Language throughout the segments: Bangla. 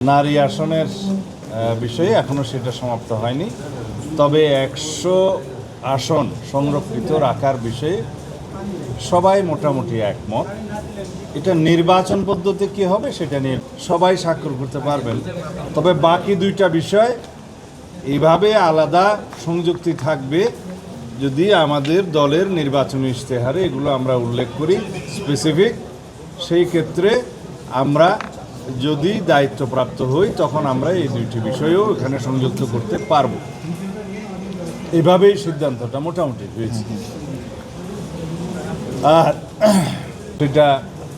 নারী আসনের বিষয়ে এখনও সেটা সমাপ্ত হয়নি, তবে 100 আসন সংরক্ষিত রাখার বিষয়ে সবাই মোটামুটি একমত। এটা নির্বাচন পদ্ধতি কী হবে সেটা নিয়ে সবাই স্বাক্ষর করতে পারবেন, তবে বাকি দুইটা বিষয় এইভাবে আলাদা সংযুক্তি থাকবে যদি আমাদের দলের নির্বাচনী ইশতেহারে এগুলো আমরা উল্লেখ করি স্পেসিফিক। সেই ক্ষেত্রে আমরা যদি দায়িত্বপ্রাপ্ত হই তখন আমরা এই দুইটি বিষয়েও এখানে সংযুক্ত করতে পারব। এভাবেই সিদ্ধান্তটা মোটামুটি হয়েছে। আর সেটা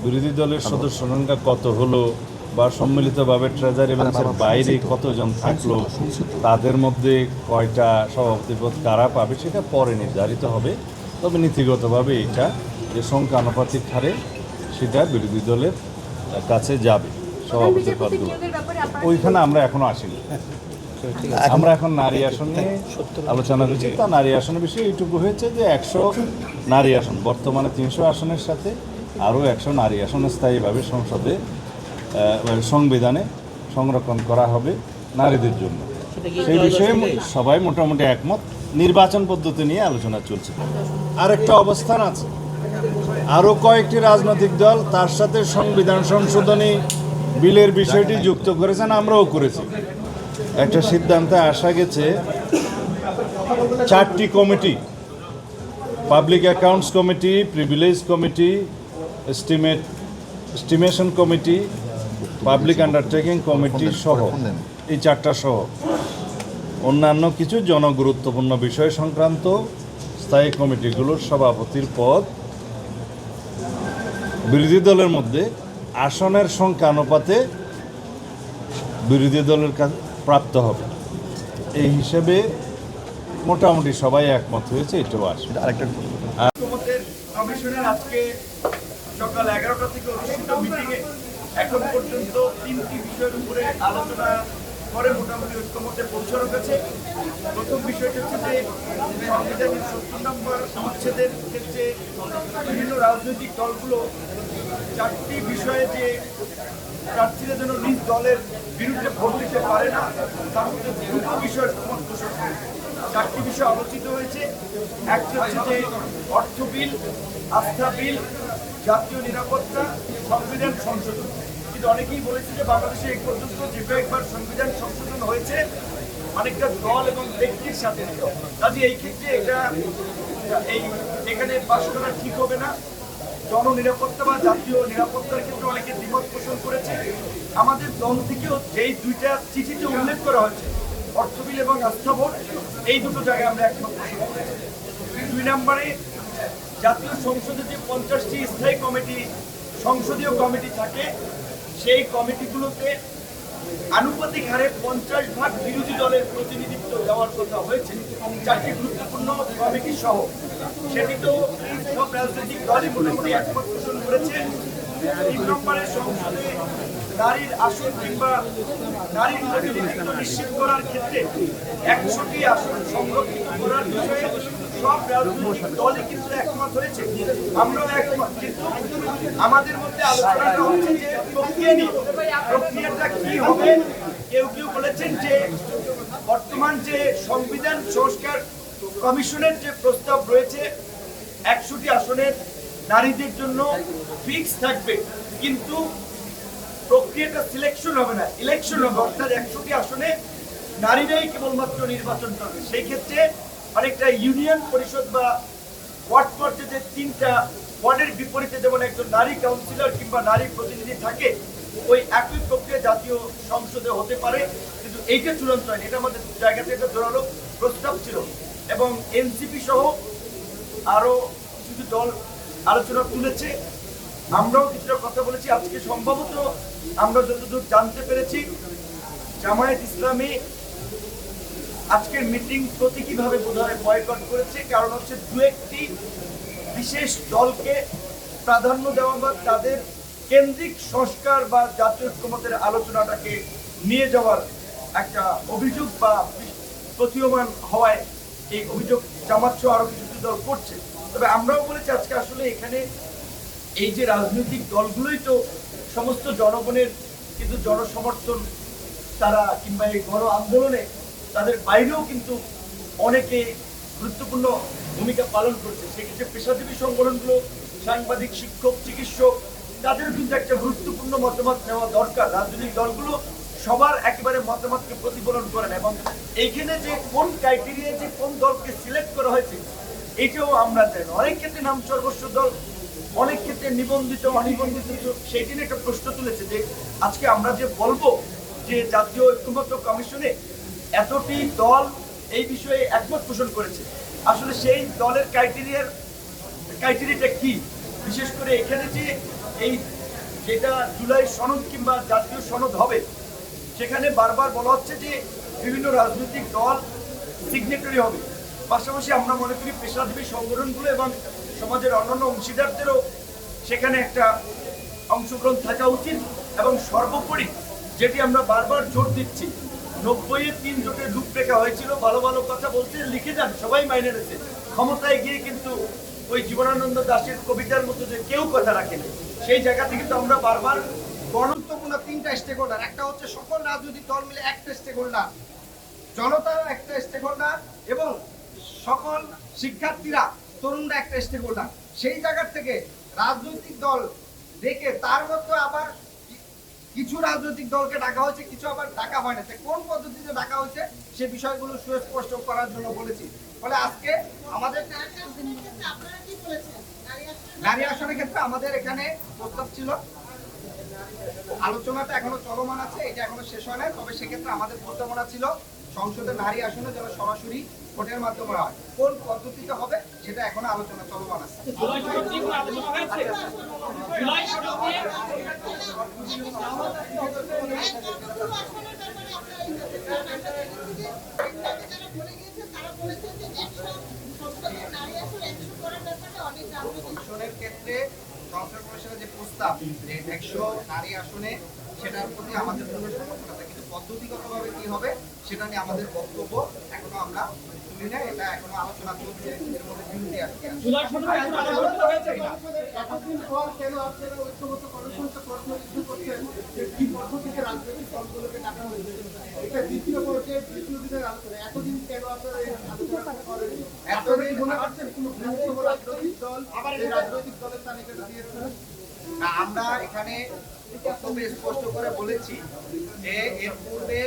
বিরোধী দলের সদস্য সংখ্যা কত হলো বা সম্মিলিতভাবে ট্রেজারি ব্যাংকের বাইরে কতজন থাকলো, তাদের মধ্যে কয়টা সভাপতি পদ কারা পাবে সেটা পরে নির্ধারিত হবে। তবে নীতিগতভাবে এটা যে সংখ্যানুপাতিক হারে সেটা বিরোধী দলের কাছে যাবে সভাপতি পদগুলো। ওইখানে আমরা এখনো আসিনি। আমরা এখন নারী আসন নিয়ে আলোচনা করছি। তা নারী আসনের বিষয়ে এইটুকু হয়েছে যে 100 নারী আসন, বর্তমানে 300 আসনের সাথে আরও 100 নারী আসন স্থায়ীভাবে সংসদে সংবিধানে সংরক্ষণ করা হবে নারীদের জন্য। সেই বিষয়ে সবাই মোটামুটি একমত। নির্বাচন পদ্ধতি নিয়ে আলোচনা চলছে। আরেকটা অবস্থান আছে, আরও কয়েকটি রাজনৈতিক দল তার সাথে সংবিধান সংশোধনী বিলের বিষয়টি যুক্ত করেছেন, আমরাও করেছি। একটা সিদ্ধান্তে আসা গেছে 4টি committee, public accounts committee, privilege committee, estimation committee, public undertaking committee সহ, এই 4টা সহ অন্যান্য কিছু জনগুরুত্বপূর্ণ বিষয় সংক্রান্ত স্থায়ী কমিটিগুলোর সভাপতির পদ বিরোধী দলের মধ্যে আসনের সংখ্যা অনুপাতে বিরোধী দলের কাছে প্রাপ্ত হবে। এই হিসেবে মোটামুটি সবাই একমত হয়েছে, এটাও আসবে। কমিশনের আজকে সকাল 11টা থেকে অনুষ্ঠিত মিটিংয়ে এখন পর্যন্ত 3টি বিষয়ের উপরে আলোচনা করে মোটামুটি ঐক্যমতে পৌঁছানো গেছে। প্রথম বিষয়টি হচ্ছে যে সংবিধানের 70 নম্বর অনুচ্ছেদের ক্ষেত্রে বিভিন্ন রাজনৈতিক দলগুলো 4টি বিষয়ে যে প্রার্থীরা যেন নিজ দলের বিরুদ্ধে ভোট দিতে পারে না, তার মধ্যে দুটো বিষয়ের সমর্থন পোষণ করে 4টি বিষয় আলোচিত হয়েছে। একটি হচ্ছে যে অর্থ বিল, আস্থা বিল, জাতীয় নিরাপত্তা, সংবিধান সংশোধন। কিন্তু অনেকেই বলেছে যে বাংলাদেশে এই পর্যন্ত যে কয়েকবার সংবিধান সংশোধন হয়েছে অনেকটা দল এবং ব্যক্তির সাথে, কাজে এই ক্ষেত্রে এখানে পাশ করা ঠিক হবে না। জননিরাপত্তা বা জাতীয় নিরাপত্তার ক্ষেত্রে অনেকে দ্বিমত পোষণ করেছে। আমাদের দল থেকেও যেই দুইটা চিঠিতে উল্লেখ করা হয়েছে অর্থ বিল এবং আস্থা ভোট, এই দুটো জায়গায় আমরা একমত পোষণ করেছি। 2 নম্বরে জাতীয় সংসদে যে 50টি স্থায়ী কমিটি, সংসদীয় কমিটি থাকে, সেই কমিটিগুলোতে আনুপাতিক হারে 50% বিরোধী দলের প্রতিনিধিত্ব দেওয়ার কথা হয়েছে 4টি গুরুত্বপূর্ণ কমিটি সহ। সেটি তো সব রাজনৈতিক দলই মোটামুটি একমত পোষণ করেছে। 3 নম্বরে সংসদে নারীর আসন কিংবা নারীর প্রতিনিধিত্ব নিশ্চিত করার ক্ষেত্রে 100টি আসন সংরক্ষিত করার বিষয়ে সব রাজনৈতিক দলই কিন্তু একমত হয়েছে, আমরাও একমত। কিন্তু আমাদের মধ্যে আলোচনাটা হচ্ছে যে প্রক্রিয়া নিয়ে, প্রক্রিয়াটা কি হবে। কেউ কেউ বলেছেন যে বর্তমান যে সংবিধান সংস্কার কমিশনের যে প্রস্তাব রয়েছে 100টি আসনের নারীদের জন্য ফিক্স থাকবে, কিন্তু প্রক্রিয়াটা সিলেকশন হবে না, ইলেকশন হবে। অর্থাৎ 100টি আসনে নারীরাই কেবলমাত্র নির্বাচন করবে। সেই ক্ষেত্রে অনেকটা ইউনিয়ন পরিষদ বা ওয়ার্ড পর্যায়ে 3টা ওয়ার্ডের বিপরীতে যেমন একজন নারী কাউন্সিলর কিংবা নারী প্রতিনিধি থাকে, ওই একই প্রক্রিয়া জাতীয় সংসদে হতে পারে। কিন্তু এইটা চূড়ান্ত হয়নি, এটা আমাদের জায়গা থেকে জোরালো প্রস্তাব ছিল। এবং এনসিপি সহ আরো কিছু দল আলোচনা তুলেছে, আমরাও কিছুটা কথা বলেছি। আজকে সম্ভবত আমরা যতদূর জানতে পেরেছি জামায়াত ইসলামী আজকের মিটিং প্রতীকীভাবে বোধহয় বয়কট করেছে। কারণ হচ্ছে 2-1টি বিশেষ দলকে প্রাধান্য দেওয়া বা তাদের কেন্দ্রিক সংস্কার বা জাতীয় ঐক্যমতের আলোচনাটাকে নিয়ে যাওয়ার একটা অভিযোগ বা প্রতীয়মান হওয়ায় এই অভিযোগ জামাত সহ আরো কিছু দল করছে। তবে আমরাও বলেছি আজকে আসলে এখানে এই যে রাজনৈতিক দলগুলোই তো সমস্ত জনগণের কিন্তু জনসমর্থন তারা কিংবা এই গণ আন্দোলনে তাদের বাইরেও কিন্তু অনেকে গুরুত্বপূর্ণ ভূমিকা পালন করছে। সেক্ষেত্রে পেশাজীবী সংগঠনগুলো, সাংবাদিক, শিক্ষক, চিকিৎসক, তাদের কিন্তু একটা গুরুত্বপূর্ণ মতামত নেওয়া দরকার। রাজনৈতিক দলগুলো সবার একেবারে মতামতকে প্রতিফলন করে না, এবং এইখানে যে কোন ক্রাইটেরিয়া যে কোন দলকে সিলেক্ট করা হয়েছে এটাও আমরা জানি। অনেক ক্ষেত্রে নাম সর্বস্ব দল, অনেক ক্ষেত্রে নিবন্ধিত অনিবন্ধিত, সেই দিন একটা প্রশ্ন তুলেছে যে আজকে আমরা যে বলবো যে জাতীয় ঐক্যমত্য কমিশনে এতটি দল এই বিষয়ে একমত পোষণ করেছে, আসলে সেই দলের ক্রাইটেরিয়াটা কি? বিশেষ করে এখানে যে এই যেটা জুলাই সনদ কিংবা জাতীয় সনদ হবে, সেখানে বারবার বলা হচ্ছে যে বিভিন্ন রাজনৈতিক দল সিগনেটারি হবে। পাশাপাশি আমরা মনে করি পেশাজীবী সংগঠনগুলো এবং সমাজের অন্যান্য অংশীদারদেরও সেখানে একটা অংশগ্রহণ থাকা উচিত। এবং সর্বোপরি যেটি আমরা বারবার জোর দিচ্ছি, 90-এ 3 জোটের রূপরেখা হয়েছিল, ভালো ভালো কথা বলতে লিখে যান, সবাই মাইনে নিয়েছে। ক্ষমতায় গিয়ে কিন্তু ওই জীবনানন্দ দাশের কবিতার মতো যে কেউ কথা রাখেনি, সেই জায়গা থেকে কিন্তু আমরা বারবার গুরুত্বপূর্ণ 3টা স্টেক হোল্ডার, একটা হচ্ছে সকল রাজনৈতিক দল মিলে একটা স্টেক হোল্ডার, জনতা একটা স্টেক হোল্ডার, এবং সকল শিক্ষার্থীরা, তরুণরা একটা স্টেক হোল্ডার। সেই জায়গা থেকে রাজনৈতিক দল ডেকে তার মধ্যে আবার কিছু রাজনৈতিক দলকে ডাকা হয়েছে, কিছু আবার ডাকা হয় না। কোন পদ্ধতিতে ডাকা হয়েছে সে বিষয়গুলো সুস্পষ্ট করার জন্য বলেছি। ফলে আজকে আমাদের নারী আসনের ক্ষেত্রে আমাদের এখানে প্রস্তাব ছিল, আলোচনাটা এখনো চলমান আছে, এটা এখনো শেষ হয় না। তবে সেক্ষেত্রে আমাদের প্রস্তাবনা ছিল সংসদে নারী আসনে যেন সরাসরি ভোটের মাধ্যমে হয়। কোন পদ্ধতিতে হবে সেটা এখনো আলোচনা চলমান আছে। আসনের ক্ষেত্রে সংসদ কমিশনের যে প্রস্তাব যে 100 নারী আসনে, সেটার প্রতি আমাদের পূর্ণ সমর্থন আছে, কিন্তু পদ্ধতিগতভাবে কি হবে সেটা নিয়ে আমাদের বক্তব্য এখনো আমরা তুলি না। এটা এখনো আলোচনা চলছে, এর মধ্যে বিরতি আসছে। এতদিন পর কেন আপনারা ঐক্যমত্য কমিশনকে প্রশ্ন করছেন যে কি পদ্ধতিতে রাজনৈতিক দলগুলোকে ডাকা হয়েছে? এটা দ্বিতীয় পর্যায়ে দ্বিতীয় দিনের আলোচনা, এতদিন কেন আপনারা এই আলোচনা করেন? এতদিন মনে করছেন কোনো বৃহত্তম রাজনৈতিক দল এই রাজনৈতিক দলের তালিকাটা দিয়েছেন? না, আমরা এখানে বক্তব্যে স্পষ্ট করে বলেছি যে এর পূর্বে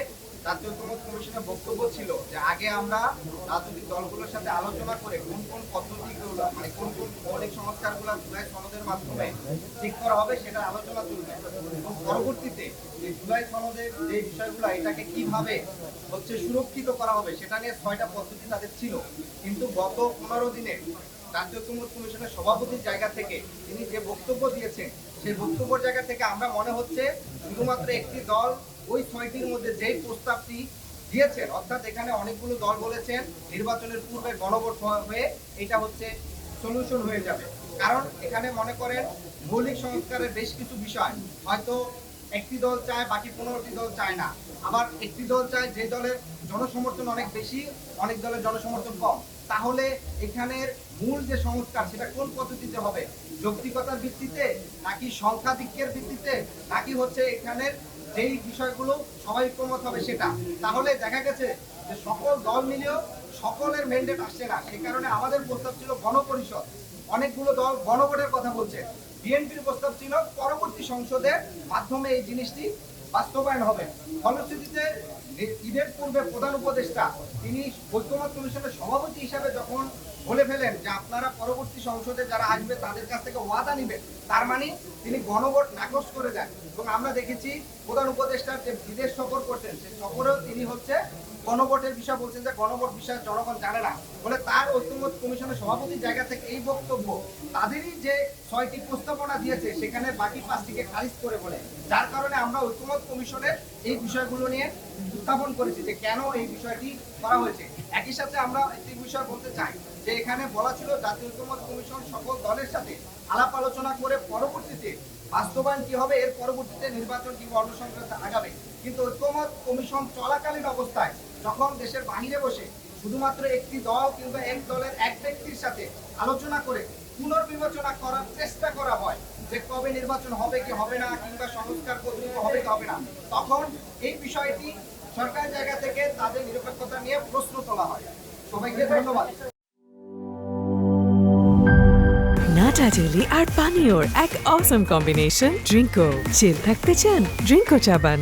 জাতীয় ঐক্যমত্য কমিশনের বক্তব্য ছিল যে আগে আমরা রাজনৈতিক দলগুলোর সাথে আলোচনা করে কোন কোন পদ্ধতিগুলো, মানে কোন কোন মৌলিক সংস্কারগুলো জুলাই সনদের মাধ্যমে ঠিক করা হবে সেটা আলোচনা চলবে। এবং পরবর্তীতে যে জুলাই সনদের যে বিষয়গুলো, এটাকে কিভাবে হচ্ছে সুরক্ষিত করা হবে সেটা নিয়ে 6টা পদ্ধতি তাদের ছিল। কিন্তু গত 15 দিনে জাতীয় ঐক্যমত্য কমিশনের সভাপতির জায়গা থেকে তিনি যে বক্তব্য দিয়েছেন, সেই বক্তব্যের জায়গা থেকে আমরা মনে হচ্ছে শুধুমাত্র একটি দল ওই 6টির মধ্যে যেই প্রস্তাবটি দিয়েছেন, অর্থাৎ এখানে অনেকগুলো দল বলেছেন নির্বাচনের পূর্বে গণভোট হয়ে এটা হচ্ছে সলিউশন হয়ে যাবে। কারণ এখানে মনে করেন মৌলিক সংস্কারের বেশ কিছু বিষয় হয়তো একটি দল চায়, বাকি 15টি দল চায় না। আবার একটি দল চায় যে দলের জনসমর্থন অনেক বেশি, অনেক দলের জনসমর্থন কম। তাহলে এখানের মূল যে সংস্কার সেটা কোন পদ্ধতিতে হবে? যৌক্তিকতার ভিত্তিতে, নাকি সংখ্যাধিক্যের ভিত্তিতে, নাকি হচ্ছে এখানের যেই বিষয়গুলো সবাই ঐক্যমত হবে সেটা? তাহলে দেখা গেছে যে সকল দল মিলেও সকলের ম্যান্ডেট আসছে না। সেই কারণে আমাদের প্রস্তাব ছিল গণপরিষদ। অনেকগুলো দল গণভোটের কথা বলছে। বিএনপির প্রস্তাব ছিল পরবর্তী সংসদের মাধ্যমে এই জিনিসটি বাস্তবায়ন হবে। ফলশ্রুতিতে ঈদের পূর্বে প্রধান উপদেষ্টা তিনি ঐক্যমত্য কমিশনের সভাপতি হিসাবে যখন বলে ফেলেন যে আপনারা পরবর্তী সংসদে যারা আসবে তাদের কাছ থেকে ওয়াদা নিবেন, তার মানে তিনি গণভোট নাকচ করে দেন। এবং আমরা দেখেছি প্রধান উপদেষ্টার যে বিদেশ সফর করছেন, সেই সফরেও তিনি হচ্ছে গণভোটের বিষয় বলছেন যে গণভোট বিষয়ে জনগণ জানে না বলে। তার ঐক্যমত্য কমিশনের সভাপতির জায়গা থেকে এই বক্তব্য তাদেরই যে 6টি প্রস্তাবনা দিয়েছে সেখানে বাকি 5টিকে খারিজ করে বলে, যার কারণে আমরা ঐক্যমত্য কমিশনের এই বিষয়গুলো নিয়ে উত্থাপন করেছি যে কেন এই বিষয়টি করা হয়েছে। একই সাথে আমরা একটি বিষয় বলতে চাই যে এখানে বলা ছিল জাতীয় ঐক্যমত্য কমিশন সকল দলের সাথে আলাপ আলোচনা করে পরবর্তীতে বাস্তবায়ন কি হবে, এর পরবর্তীতে নির্বাচন কিংবা অন্য সংক্রান্ত আগাবে। কিন্তু ঐক্যমত্য কমিশন চলাকালীন অবস্থায় যখন দেশের বাহিরে বসে শুধুমাত্র একটি দল কিংবা এক দলের এক ব্যক্তির সাথে আলোচনা করে পুনর্বিবেচনা করার চেষ্টা করা হয় যে কবে নির্বাচন হবে কি হবে না, কিংবা সংস্কার কতটুকু হবে কি হবে না, তখন এই বিষয়টি সরকারের জায়গা থেকে তাদের নিরপেক্ষতা নিয়ে প্রশ্ন তোলা হয়। সবাইকে ধন্যবাদ। নাটা জেলি আর পানীয়র এক অসম কম্বিনেশন ড্রিঙ্কো। চিল থাকতে চান ড্রিঙ্কো চাবান।